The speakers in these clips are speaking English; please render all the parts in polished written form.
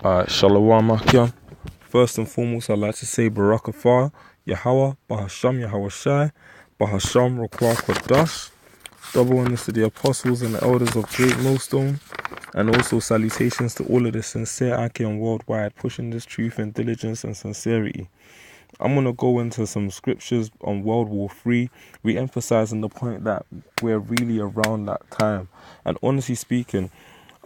Shalom Akim. First and foremost, I'd like to say Barakatah, Yahweh, Bahasham, Yahweh Shai, Bahasham, Rakwah Kwadash. Double honors to the apostles and the elders of GreatMillStone, and also salutations to all of the sincere Akim worldwide pushing this truth in diligence and sincerity. I'm going to go into some scriptures on World War III, re-emphasizing the point that we're really around that time. And honestly speaking,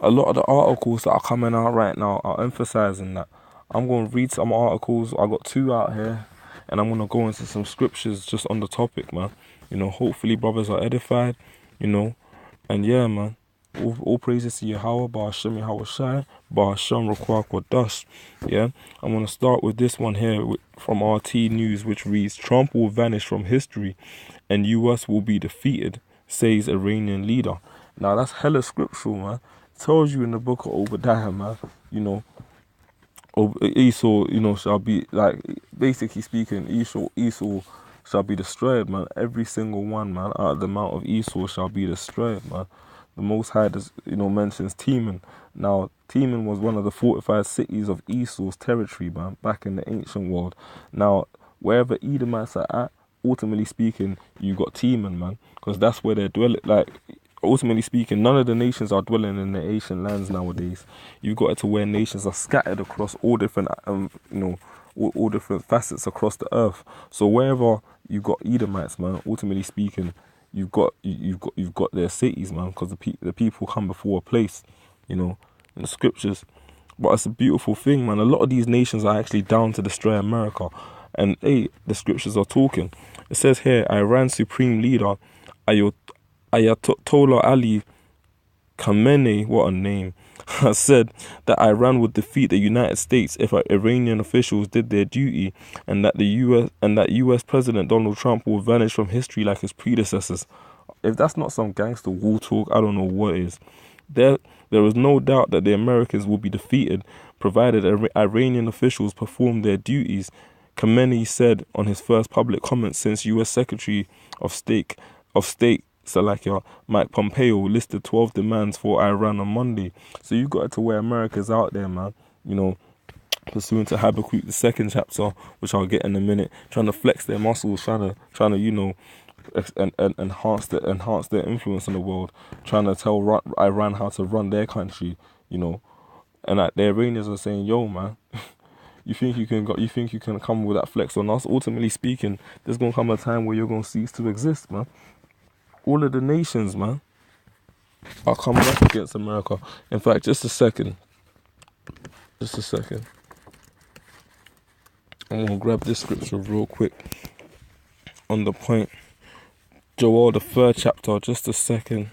a lot of the articles that are coming out right now are emphasizing that. I'm going to read some articles. I got 2 out here, and I'm going to go into some scriptures just on the topic, man. You know, hopefully brothers are edified, you know, and yeah, man. All praises to Yahweh, Bahasham, Yahweh Shai, Bahasham, Rakwah Kwadash. Yeah, I'm going to start with this one here from RT News, which reads, Trump will vanish from history and US will be defeated, says Iranian leader. Now, that's hella scriptural, man. It tells you in the book of Obadiah, man, you know, Esau, you know, shall be, like, basically speaking, Esau shall be destroyed, man. Every single one, man, out of the mount of Esau shall be destroyed, man. The Most High, you know, mentions Teman. Now, Teman was one of the fortified cities of Esau's territory, man, back in the ancient world. Now, wherever Edomites are at, ultimately speaking, you got Teman, man, because that's where they're dwelling. Like, ultimately speaking, none of the nations are dwelling in the ancient lands nowadays. You've got it to where nations are scattered across all different, you know, all different facets across the earth. So wherever you got Edomites, man, ultimately speaking, you've got their cities, man, because the people come before a place, you know, in the scriptures. But it's a beautiful thing, man. A lot of these nations are actually down to destroy America, and hey, the scriptures are talking. It says here, Iran's supreme leader Ayatollah Ali Khamenei, what a name, has said that Iran would defeat the United States if Iranian officials did their duty, and that US President Donald Trump will vanish from history like his predecessors. If that's not some gangster war talk, I don't know what is. There is no doubt that the Americans will be defeated, provided Iranian officials perform their duties, Khamenei said on his first public comment since US Secretary of State Mike Pompeo listed 12 demands for Iran on Monday. So you got it to where America's out there, man, you know, pursuant to Habakkuk the 2nd chapter, which I'll get in a minute, trying to flex their muscles, trying to you know, enhance their influence in the world, trying to tell Iran how to run their country, you know, and like the Iranians are saying, yo, man, you think you can come with that flex on us? Ultimately speaking, there's gonna come a time where you're gonna cease to exist, man. All of the nations, man, are coming up against America. In fact, just a second. I'm gonna grab this scripture real quick on the point. Joel the 3rd chapter, just a second,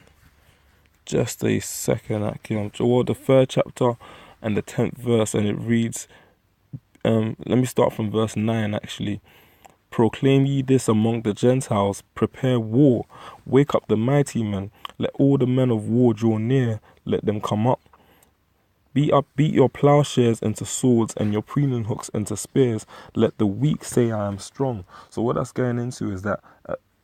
Akim. Joel the 3rd chapter and the 10th verse, and it reads, let me start from verse 9 actually. Proclaim ye this among the Gentiles, prepare war, wake up the mighty men, let all the men of war draw near, let them come up. Beat your plowshares into swords and your pruning hooks into spears, let the weak say I am strong. So what that's going into is that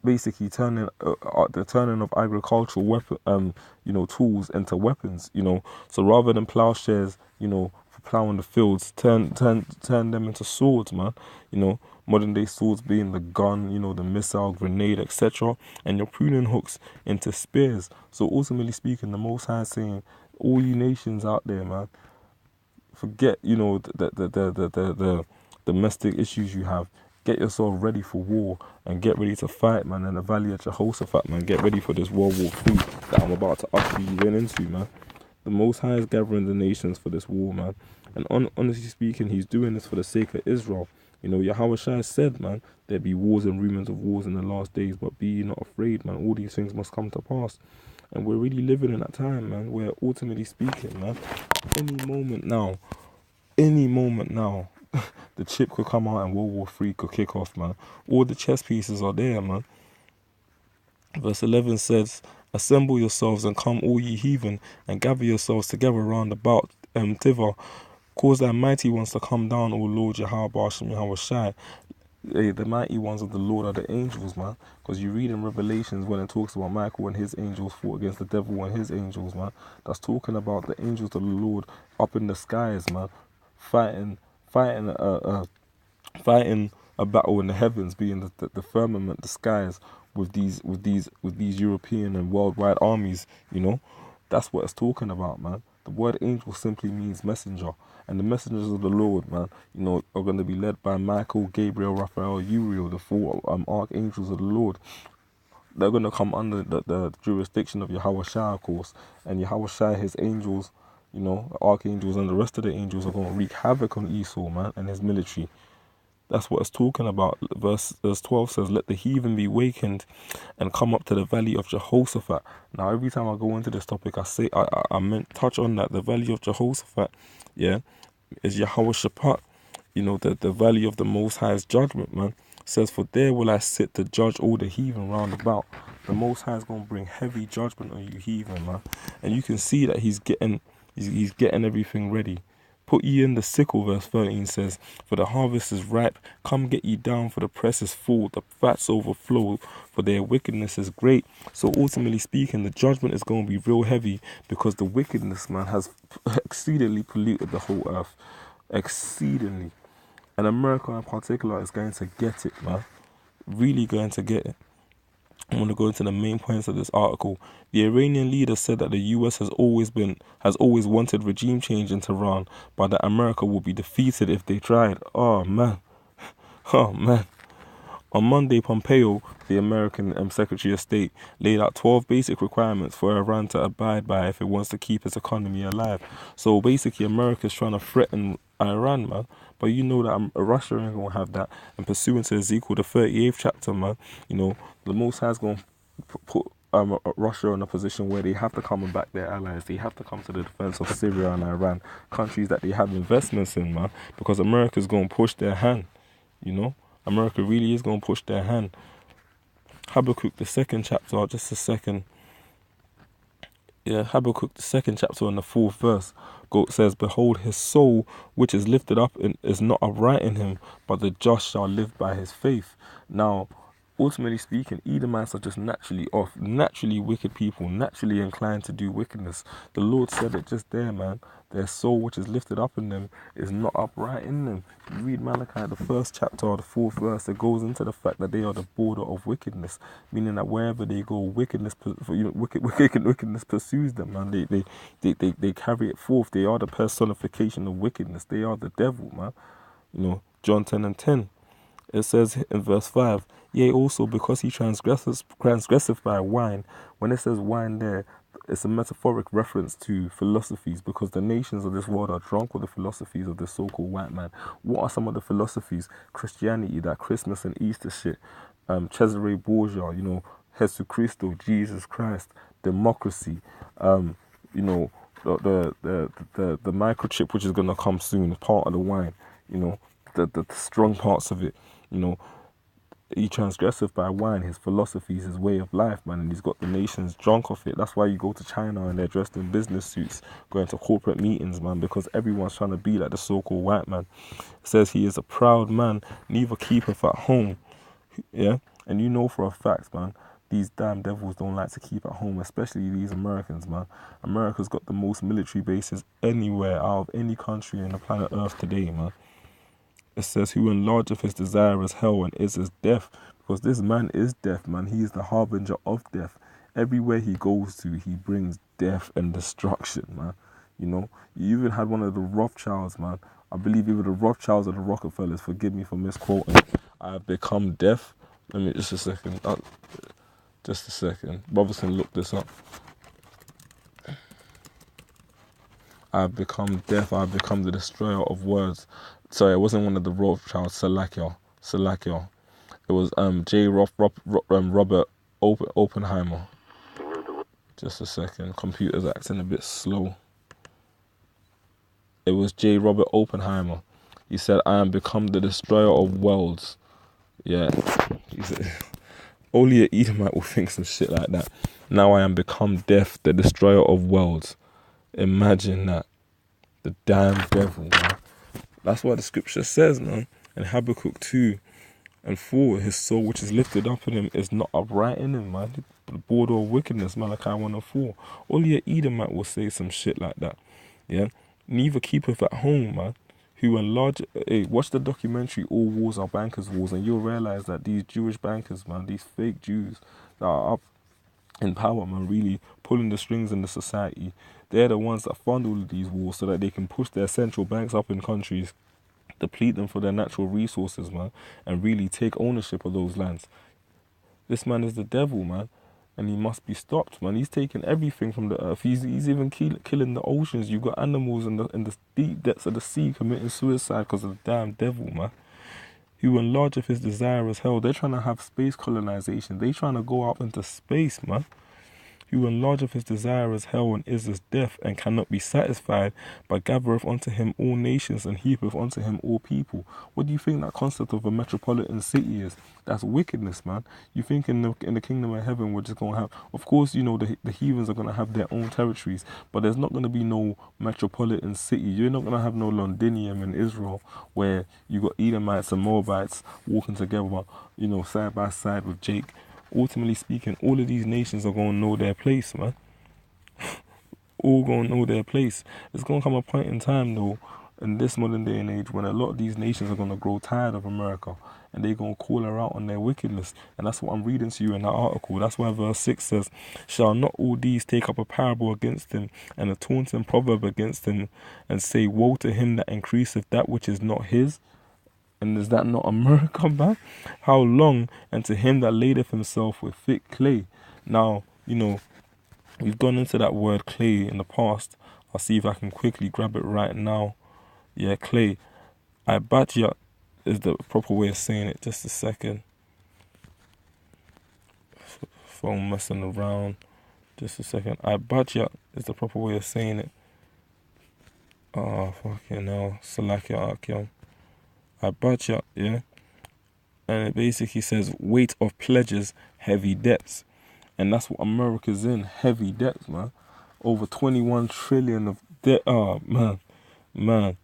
basically the turning of agricultural weapon, you know, tools into weapons, you know. So rather than plowshares, you know, for plowing the fields, turn them into swords, man, you know. Modern day swords being the gun, you know, the missile, grenade, etc. And your pruning hooks into spears. So ultimately speaking, the Most High is saying, all you nations out there, man, forget, you know, the domestic issues you have. Get yourself ready for war and get ready to fight, man. In the Valley of Jehoshaphat, man, get ready for this World War III that I'm about to usher you into, man. The Most High is gathering the nations for this war, man. And honestly speaking, he's doing this for the sake of Israel. You know, Yahweh Shai said, man, there be wars and rumors of wars in the last days, but be ye not afraid, man. All these things must come to pass. And we're really living in that time, man, where ultimately speaking, man, any moment now, the chip could come out and World War III could kick off, man. All the chess pieces are there, man. Verse 11 says, assemble yourselves and come all ye heathen, and gather yourselves together round about Tivah. Cause thy mighty ones to come down, O Lord Yahweh Bashem Yahweh Shai. The mighty ones of the Lord are the angels, man. Because you read in Revelations when it talks about Michael and his angels fought against the devil and his angels, man. That's talking about the angels of the Lord up in the skies, man. fighting fighting a battle in the heavens, being the firmament, the skies, with these European and worldwide armies. You know, that's what it's talking about, man. The word angel simply means messenger, and the messengers of the Lord, man, you know, are going to be led by Michael, Gabriel, Raphael, Uriel, the four archangels of the Lord. They're going to come under the jurisdiction of Yahweh Shai, of course, and Yahweh Shai, his angels, you know, the archangels and the rest of the angels are going to wreak havoc on Esau, man, and his military. That's what it's talking about. Verse 12 says, let the heathen be wakened and come up to the valley of Jehoshaphat. Now, every time I go into this topic, I meant touch on that. The valley of Jehoshaphat, yeah, is Yahweh Shaphat. You know, the valley of the Most High's judgment, man. It says, for there will I sit to judge all the heathen round about. The Most High is going to bring heavy judgment on you heathen, man. And you can see that he's getting everything ready. Put ye in the sickle, verse 13 says, for the harvest is ripe, come get ye down, for the press is full, the fats overflow, for their wickedness is great. So ultimately speaking, the judgment is going to be real heavy, because the wickedness, man, has exceedingly polluted the whole earth. Exceedingly. And America in particular is going to get it, man. Really going to get it. I'm going to go into the main points of this article. The Iranian leader said that the US has always wanted regime change in Tehran, but that America will be defeated if they tried. Oh, man. Oh, man. On Monday, Pompeo, the American Secretary of State, laid out 12 basic requirements for Iran to abide by if it wants to keep its economy alive. So basically, America's trying to threaten Iran, man. But you know that Russia ain't going to have that. And pursuant to Ezekiel, the 38th chapter, man, you know, the Most High is going to put Russia in a position where they have to come and back their allies. They have to come to the defense of Syria and Iran, countries that they have investments in, man, because America's going to push their hand, you know. America really is going to push their hand. Habakkuk, the second chapter, just a second. Yeah, Habakkuk, the second chapter and the 4th verse, says, behold, his soul, which is lifted up, is not upright in him, but the just shall live by his faith. Now, ultimately speaking, Edomites are just naturally wicked people, naturally inclined to do wickedness. The Lord said it just there, man. Their soul, which is lifted up in them, is not upright in them. You read Malachi, the 1st chapter or the 4th verse, it goes into the fact that they are the border of wickedness, meaning that wherever they go, wickedness pursues them, man. They carry it forth. They are the personification of wickedness. They are the devil, man. You know, John 10:10. It says in verse 5, yea, also because he transgresseth by wine. When it says wine there, it's a metaphoric reference to philosophies, because the nations of this world are drunk with the philosophies of the so-called white man. What are some of the philosophies? Christianity, that Christmas and Easter shit, Cesare Borgia, you know, Jesus Christo, Jesus Christ, democracy, you know, the microchip which is gonna come soon, part of the wine, you know, the strong parts of it, you know. He transgresseth by wine, his philosophies, his way of life, man, and he's got the nations drunk off it. That's why you go to China and they're dressed in business suits, going to corporate meetings, man, because everyone's trying to be like the so-called white man. It says he is a proud man, neither keepeth at home. Yeah, and you know for a fact, man, these damn devils don't like to keep at home, especially these Americans, man. America's got the most military bases anywhere out of any country on the planet Earth today, man. It says, who enlargeth his desire is hell and is his death. Because this man is death, man. He is the harbinger of death. Everywhere he goes to, he brings death and destruction, man. You know, you even had one of the Rothschilds, man. I believe either the Rothschilds or the Rockefellers, forgive me for misquoting. I have become deaf. Let me just a second. Just a second. Brothers can look this up. I have become deaf. I have become the destroyer of words. Sorry, it wasn't one of the Rothschilds. Salakia. It was Robert Oppenheimer. Just a second. Computer's acting a bit slow. It was J. Robert Oppenheimer. He said, I am become the destroyer of worlds. Yeah. Only an Edomite will think some shit like that. Now I am become deaf, the destroyer of worlds. Imagine that. The damn devil, man. That's what the scripture says, man. In Habakkuk 2:4, his soul which is lifted up in him is not upright in him, man. The border of wickedness, Malachi 1:4. Only an Edomite will say some shit like that. Yeah. Neither keepeth at home, man. who enlarge. Hey, watch the documentary All Wars Are Bankers' Wars, and you'll realize that these Jewish bankers, man, these fake Jews that are up in power, man, really pulling the strings in the society, they're the ones that fund all of these wars so that they can push their central banks up in countries, deplete them for their natural resources, man, and really take ownership of those lands. This man is the devil, man, and he must be stopped, man. He's taking everything from the earth. He's even killing the oceans. You've got animals in the deep depths of the sea committing suicide because of the damn devil, man. Who enlargeth his desire as hell. They're trying to have space colonization. They're trying to go up into space, man. Who enlargeth his desire as hell and is as death, and cannot be satisfied, but gathereth unto him all nations and heapeth unto him all people. What do you think that concept of a metropolitan city is? That's wickedness, man. You think in the kingdom of heaven we're just going to have, of course, you know, the heathens are going to have their own territories, but there's not going to be no metropolitan city. You're not going to have no Londinium in Israel where you got Edomites and Moabites walking together, you know, side by side with Jake. Ultimately speaking, all of these nations are going to know their place, man. All going to know their place. There's going to come a point in time, though, in this modern day and age, when a lot of these nations are going to grow tired of America, and they're going to call her out on their wickedness. And that's what I'm reading to you in that article. That's why verse 6 says, shall not all these take up a parable against him, and a taunting proverb against him, and say, woe to him that increaseth that which is not his? And is that not America, man? How long? And to him that ladeth himself with thick clay. Now, you know, we've gone into that word clay in the past. I'll see if I can quickly grab it right now. Yeah, clay. Ibatya is the proper way of saying it. Just a second. Phone messing around. Just a second. Ibatya is the proper way of saying it. Oh, fucking hell. Salakia Akyam. Ibatya, yeah, and it basically says weight of pledges, heavy debts, and that's what America's in, heavy debts, man. Over 21 trillion of debt. Oh man,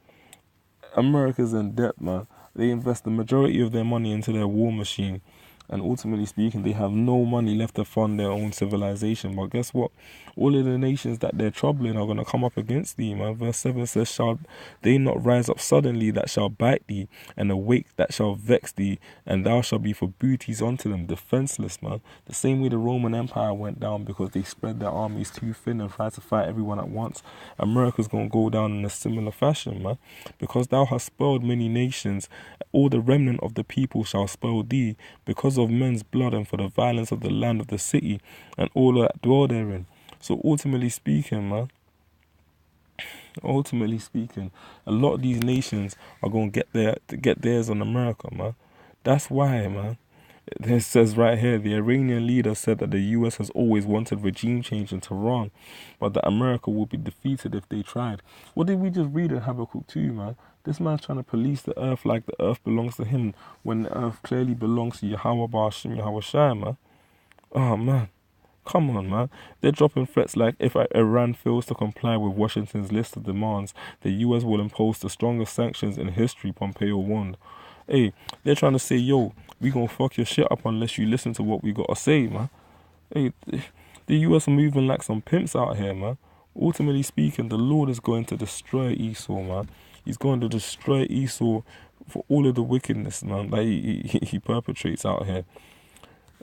America's in debt, man. They invest the majority of their money into their war machine, and ultimately speaking, they have no money left to fund their own civilization. But guess what? All of the nations that they're troubling are going to come up against thee, man. Verse 7 says, shall they not rise up suddenly that shall bite thee, and awake that shall vex thee, and thou shalt be for booties unto them, defenseless, man. The same way the Roman Empire went down because they spread their armies too thin and tried to fight everyone at once. America's going to go down in a similar fashion, man. Because thou hast spoiled many nations, all the remnant of the people shall spoil thee, because of men's blood and for the violence of the land of the city, and all that dwell therein. So ultimately speaking, man, a lot of these nations are going to get theirs on America, man. That's why, man. It says right here, the Iranian leader said that the US has always wanted regime change in Tehran, but that America will be defeated if they tried. What did we just read in Habakkuk 2, man? This man's trying to police the earth like the earth belongs to him, when the earth clearly belongs to Yahweh Ba'ashim Yahweh Shai, man. Oh, man. Come on, man. They're dropping threats like, if Iran fails to comply with Washington's list of demands, the US will impose the strongest sanctions in history, Pompeo warned. Hey, they're trying to say, yo, we gonna fuck your shit up unless you listen to what we gotta say, man. Hey, the US are moving like some pimps out here, man. Ultimately speaking, the Lord is going to destroy Esau, man. He's going to destroy Esau for all of the wickedness, man, that he perpetrates out here.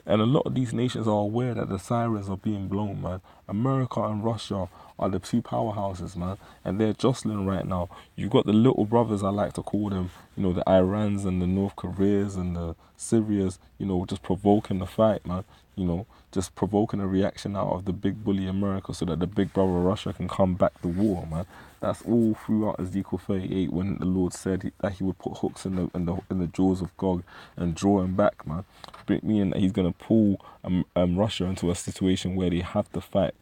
And a lot of these nations are aware that the sirens are being blown, man. America and Russia are the two powerhouses, man. And they're jostling right now. You've got the little brothers, I like to call them, you know, the Irans and the North Koreas and the Syrias, you know, just provoking the fight, man. You know, just provoking a reaction out of the big bully America so that the big brother Russia can come back to war, man. That's all throughout Ezekiel 38 when the Lord said that he would put hooks in the jaws of Gog and draw him back, man. Meaning that he's going to pull Russia into a situation where they have to fight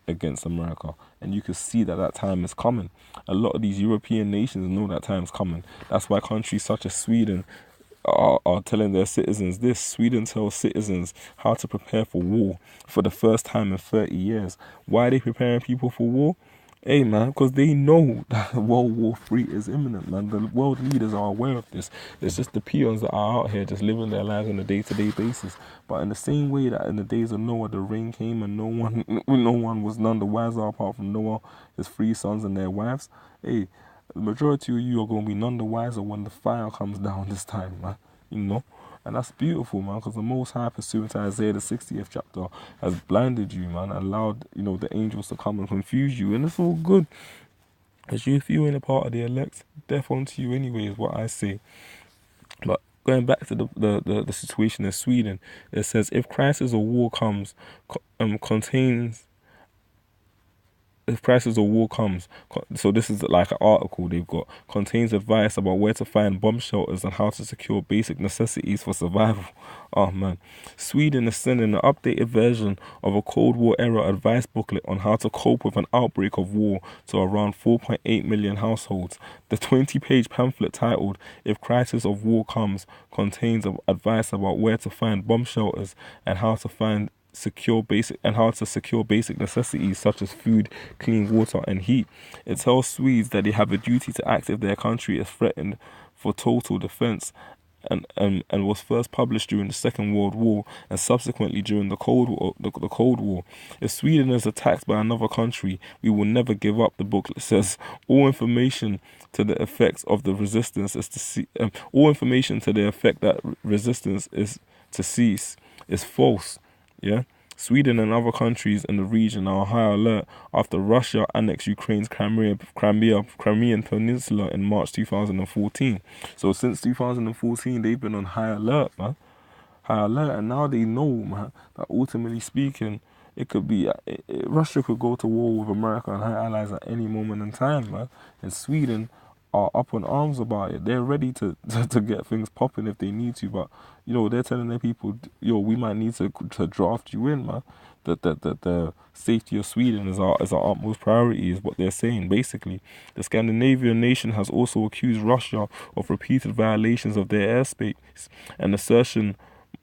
against America. And you can see that that time is coming. A lot of these European nations know that time's coming. That's why countries such as Sweden are telling their citizens this. Sweden tells citizens how to prepare for war for the first time in 30 years. Why are they preparing people for war? Hey, man, because they know that World War III is imminent, man. The world leaders are aware of this. It's just the peons that are out here just living their lives on a day-to-day basis. But in the same way that in the days of Noah, the rain came and no one was none the wiser apart from Noah, his 3 sons and their wives. Hey, The majority of you are going to be none the wiser when the fire comes down this time, man. You know? And that's beautiful, man, because the Most High, pursuant to Isaiah the 60th chapter, has blinded you, man, allowed, you know, the angels to come and confuse you. And it's all good. Because if you ain't a part of the elect, death unto you anyway is what I say. But going back to the situation in Sweden, it says, if crisis or war comes, if crisis or war comes, so this is like an article they've got, contains advice about where to find bomb shelters and how to secure basic necessities for survival. Oh man. Sweden is sending an updated version of a Cold War era advice booklet on how to cope with an outbreak of war to around 4.8 million households. The 20-page pamphlet titled If Crisis of War Comes contains advice about where to find bomb shelters and how to secure basic necessities such as food, clean water and heat. It tells Swedes that they have a duty to act if their country is threatened for total defense, and was first published during the Second World War and subsequently during the Cold War. If Sweden is attacked by another country, we will never give up, the booklet says. All information to the effect that resistance is to cease is false. Yeah, Sweden and other countries in the region are on high alert after Russia annexed Ukraine's Crimean Peninsula in March 2014. So since 2014, they've been on high alert, man. High alert, and now they know, man, that ultimately speaking, it could be Russia could go to war with America and her allies at any moment in time, man. And Sweden are up on arms about it. They're ready to get things popping if they need to, but you know, they're telling their people, yo, we might need to draft you in, man. That the safety of Sweden is our utmost priority, is what they're saying. Basically, the Scandinavian nation has also accused Russia of repeated violations of their airspace, an assertion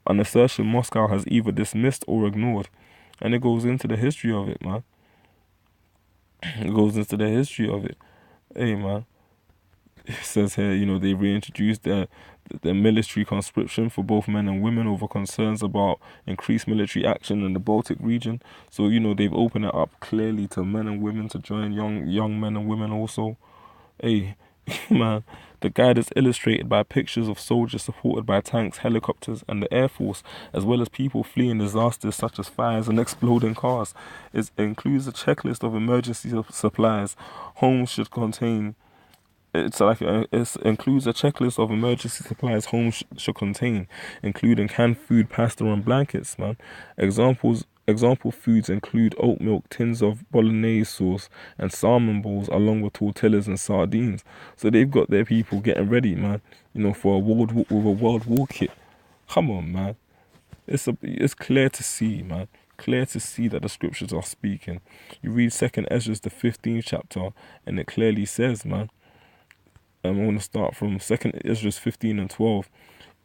Moscow has either dismissed or ignored. And it goes into the history of it, man. It goes into the history of it. Hey, man. It says here, you know, they reintroduced their military conscription for both men and women over concerns about increased military action in the Baltic region. So, you know, they've opened it up clearly to men and women to join, young men and women also. Hey, man, the guide is illustrated by pictures of soldiers supported by tanks, helicopters, and the Air Force, as well as people fleeing disasters such as fires and exploding cars. It includes a checklist of emergency supplies homes should contain. It includes a checklist of emergency supplies homes should contain, including canned food, pasta, and blankets, man. Example foods include oat milk, tins of bolognese sauce, and salmon bowls, along with tortillas and sardines. So they've got their people getting ready, man, you know, for a World War kit. Come on, man. It's clear to see, man. Clear to see that the scriptures are speaking. You read 2nd Ezra, the 15th chapter, and it clearly says, man, I'm going to start from 2nd Ezra 15 and 12.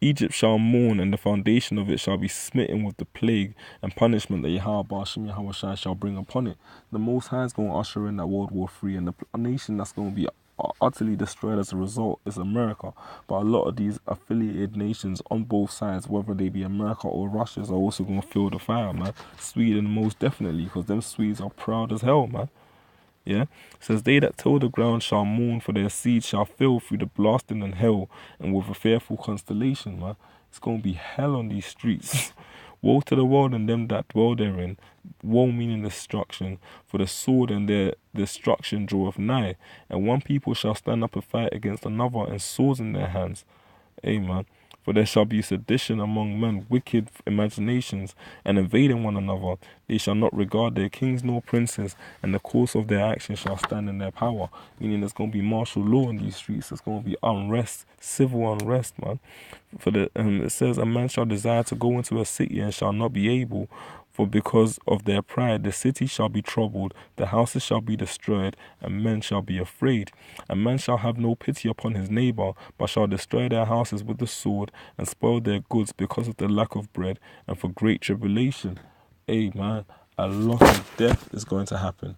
Egypt shall mourn, and the foundation of it shall be smitten with the plague and punishment that Yahweh shall bring upon it. The Most High is going to usher in that World War III, and the nation that's going to be utterly destroyed as a result is America. But a lot of these affiliated nations on both sides, whether they be America or Russia, are also going to feel the fire, man. Sweden most definitely, because them Swedes are proud as hell, man. Yeah, it says, they that till the ground shall mourn, for their seed shall fill through the blasting and hell, and with a fearful constellation, man. It's going to be hell on these streets. Woe to the world and them that dwell therein. Woe meaning destruction, for the sword and their destruction draweth nigh. And one people shall stand up and fight against another, and swords in their hands. Amen. For there shall be sedition among men, wicked imaginations, and invading one another. They shall not regard their kings nor princes, and the course of their action shall stand in their power. Meaning there's going to be martial law in these streets. There's going to be unrest, civil unrest, man. For it says, a man shall desire to go into a city and shall not be able. For because of their pride the city shall be troubled, the houses shall be destroyed, and men shall be afraid. A man shall have no pity upon his neighbor, but shall destroy their houses with the sword, and spoil their goods because of the lack of bread, and for great tribulation. Hey, man, a lot of death is going to happen.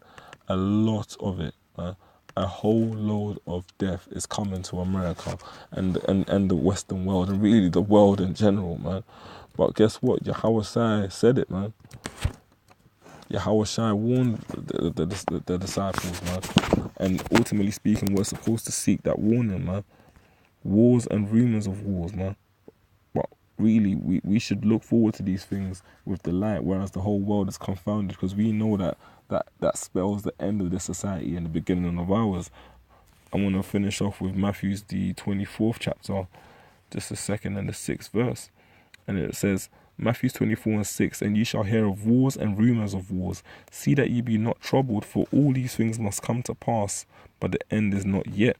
A lot of it, man. A whole load of death is coming to America and the Western world, and really the world in general, man. But guess what? Yahweh said it, man. Yahweh Shai warned the disciples, man. And ultimately speaking, we're supposed to seek that warning, man. Wars and rumors of wars, man. But really, we should look forward to these things with delight, whereas the whole world is confounded, because we know that spells the end of this society and the beginning of ours. I want to finish off with Matthew's the 24th chapter, just the 2nd and the 6th verse. And it says, Matthew 24:6, and ye shall hear of wars and rumours of wars. See that ye be not troubled, for all these things must come to pass, but the end is not yet.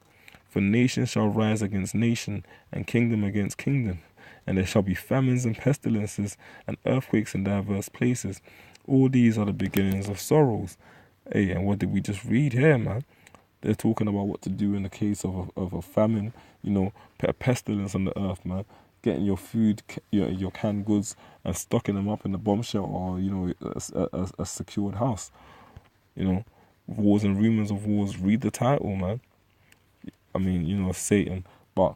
For nation shall rise against nation, and kingdom against kingdom. And there shall be famines and pestilences, and earthquakes in diverse places. All these are the beginnings of sorrows. Hey, and what did we just read here, man? They're talking about what to do in the case of a famine, you know, a pestilence on the earth, man. Getting your food, your canned goods, and stocking them up in the bomb shelter, or, you know, a secured house. You know, wars and rumors of wars. Read the title, man. I mean, you know, Satan. But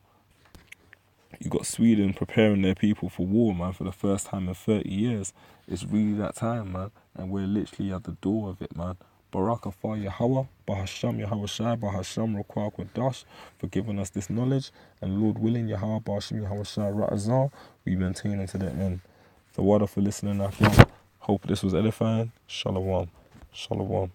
you got Sweden preparing their people for war, man, for the first time in 30 years. It's really that time, man. And we're literally at the door of it, man. Barak Afar Yahweh, Bahasham Yahweh Shai, Bahasham Rakwak Wadash, for giving us this knowledge. And Lord willing, Yahweh, Bahasham Yahweh Shai, Ra'azal, we maintain unto the end. So, water for listening, Afghan. Hope this was edifying. Shalom. Shalom.